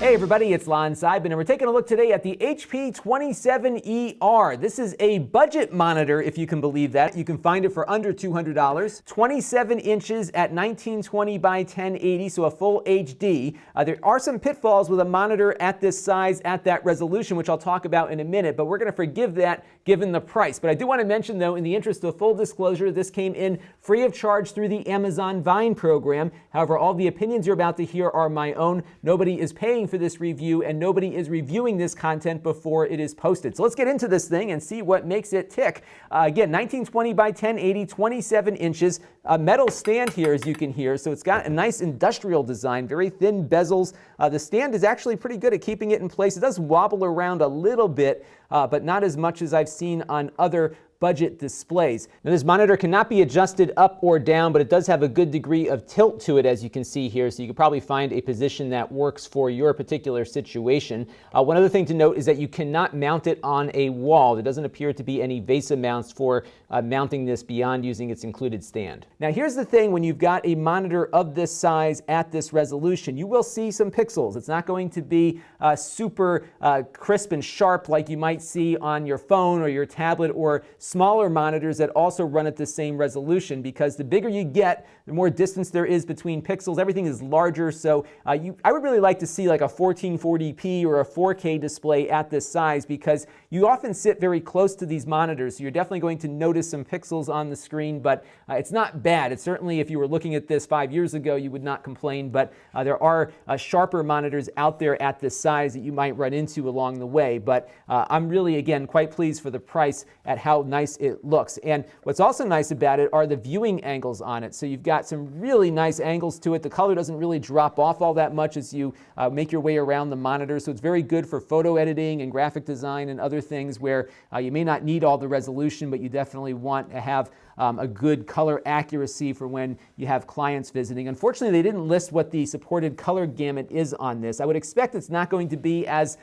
Hey everybody, it's Lon.TV, and we're taking a look today at the HP 27ER. This is a budget monitor, if you can believe that. You can find it for under $200. 27 inches at 1920 by 1080, so a full HD. There are some pitfalls with a monitor at this size, at that resolution, which I'll talk about in a minute, but we're going to forgive that given the price. But I do want to mention, though, in the interest of full disclosure, this came in free of charge through the Amazon Vine program. However, all the opinions you're about to hear are my own. Nobody is paying for this review, and nobody is reviewing this content before it is posted. So let's get into this thing and see what makes it tick. Again, 1920 by 1080, 27 inches, a metal stand here, as you can hear. So it's got a nice industrial design, very thin bezels. The stand is actually pretty good at keeping it in place. It does wobble around a little bit, but not as much as I've seen on other budget displays. Now, this monitor cannot be adjusted up or down, but it does have a good degree of tilt to it, as you can see here, so you could probably find a position that works for your particular situation. One other thing to note is that you cannot mount it on a wall. There doesn't appear to be any VESA mounts for mounting this beyond using its included stand. Now, here's the thing: when you've got a monitor of this size at this resolution, you will see some pixels. It's not going to be super crisp and sharp like you might see on your phone or your tablet or smaller monitors that also run at the same resolution, because the bigger you get, the more distance there is between pixels. Everything is larger, so I would really like to see like a 1440p or a 4K display at this size, because you often sit very close to these monitors, so you're definitely going to notice some pixels on the screen, but it's not bad. It's certainly, if you were looking at this 5 years ago, you would not complain, but there are sharper monitors out there at this size that you might run into along the way, but I'm really, again, quite pleased for the price at how nice it looks. And what's also nice about it are the viewing angles on it. So you've got some really nice angles to it. The color doesn't really drop off all that much as you make your way around the monitor. So it's very good for photo editing and graphic design and other things where you may not need all the resolution, but you definitely want to have a good color accuracy for when you have clients visiting. Unfortunately, they didn't list what the supported color gamut is on this. I would expect it's not going to be as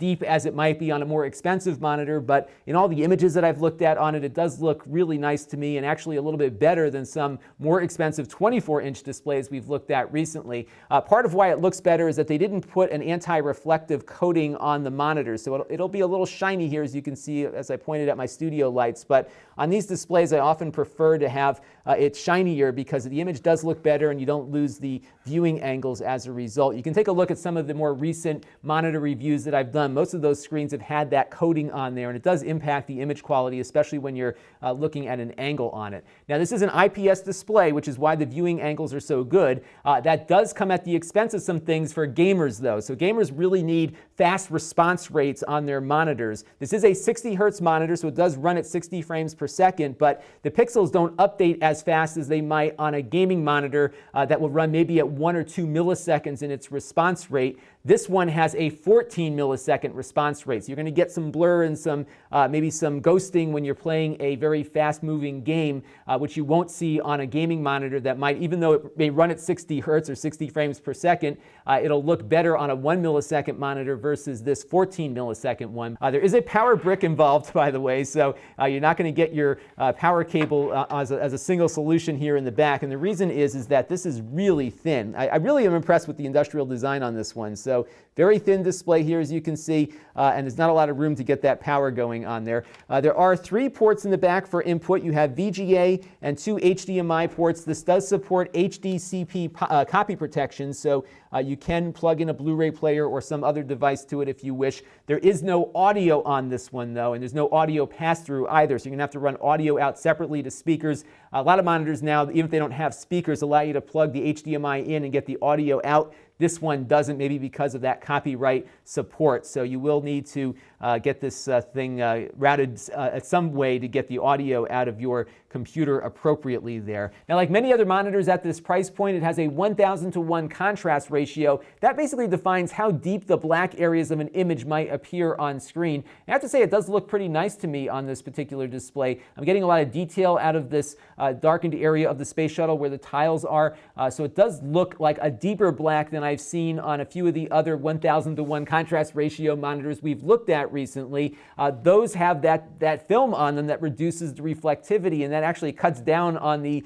deep as it might be on a more expensive monitor, but in all the images that I've looked at on it, it does look really nice to me, and actually a little bit better than some more expensive 24-inch displays we've looked at recently. Part of why it looks better is that they didn't put an anti-reflective coating on the monitor, so it'll be a little shiny here, as you can see as I pointed at my studio lights, but on these displays I often prefer to have it shinier because the image does look better and you don't lose the viewing angles as a result. You can take a look at some of the more recent monitor reviews that I've done. Most of those screens have had that coating on there, and it does impact the image quality, especially when you're looking at an angle on it. Now, this is an IPS display, which is why the viewing angles are so good. That does come at the expense of some things for gamers, though. So gamers really need fast response rates on their monitors. This is a 60 hertz monitor, so it does run at 60 frames per second, but the pixels don't update as fast as they might on a gaming monitor that will run maybe at 1 or 2 milliseconds in its response rate. This one has a 14 millisecond response rate. So you're going to get some blur and some maybe some ghosting when you're playing a very fast-moving game, which you won't see on a gaming monitor that might, even though it may run at 60 hertz or 60 frames per second, it'll look better on a 1 millisecond monitor versus this 14 millisecond one. There is a power brick involved, by the way, so you're not going to get your power cable as a single solution here in the back. And the reason is that this is really thin. I really am impressed with the industrial design on this one. So very thin display here, as you can see, and there's not a lot of room to get that power going on there. There are 3 ports in the back for input. You have VGA and 2 HDMI ports. This does support HDCP copy protection, so you can plug in a Blu-ray player or some other device to it if you wish. There is no audio on this one, though, and there's no audio pass-through either, so you're going to have to run audio out separately to speakers. A lot of monitors now, even if they don't have speakers, allow you to plug the HDMI in and get the audio out. This one doesn't, maybe because of that copyright support. So you will need to get this thing routed some way to get the audio out of your computer appropriately there. Now, like many other monitors at this price point, it has a 1,000:1 contrast ratio. That basically defines how deep the black areas of an image might appear on screen. I have to say, it does look pretty nice to me on this particular display. I'm getting a lot of detail out of this darkened area of the space shuttle where the tiles are. So it does look like a deeper black than I've seen on a few of the other 1,000:1 contrast ratio monitors we've looked at recently. Those have that film on them that reduces the reflectivity, and that actually cuts down on the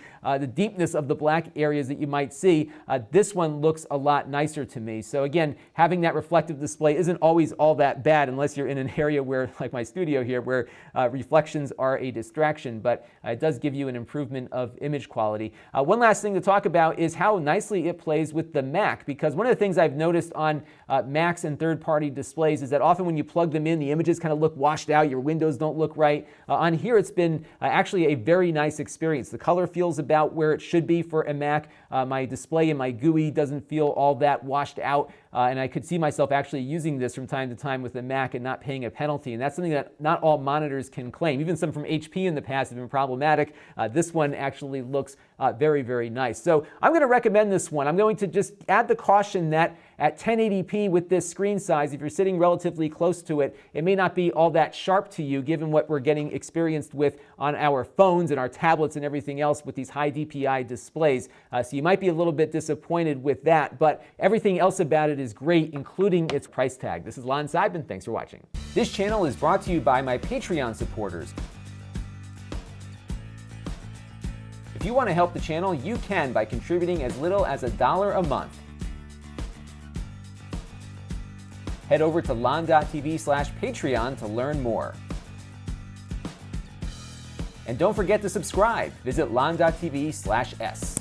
deepness of the black areas that you might see. This one looks a lot lot nicer to me. So again, having that reflective display isn't always all that bad unless you're in an area where, like my studio here, where reflections are a distraction, but it does give you an improvement of image quality. One last thing to talk about is how nicely it plays with the Mac, because one of the things I've noticed on Macs and third-party displays is that often when you plug them in, the images kind of look washed out, your windows don't look right. On here, it's been actually a very nice experience. The color feels about where it should be for a Mac. My display and my GUI doesn't feel all that washed out, and I could see myself actually using this from time to time with the Mac and not paying a penalty, and that's something that not all monitors can claim. Even some from HP in the past have been problematic. This one actually looks very, very nice. So I'm going to recommend this one. I'm going to just add the caution that at 1080p with this screen size, if you're sitting relatively close to it, it may not be all that sharp to you given what we're getting experienced with on our phones and our tablets and everything else with these high DPI displays. So you might be a little bit disappointed with that, but everything else about it is great, including its price tag. This is Lon.TV. Thanks for watching. This channel is brought to you by my Patreon supporters. If you want to help the channel, you can by contributing as little as $1 a month. Head over to Lon.TV/Patreon to learn more. And don't forget to subscribe. Visit Lon.TV/S.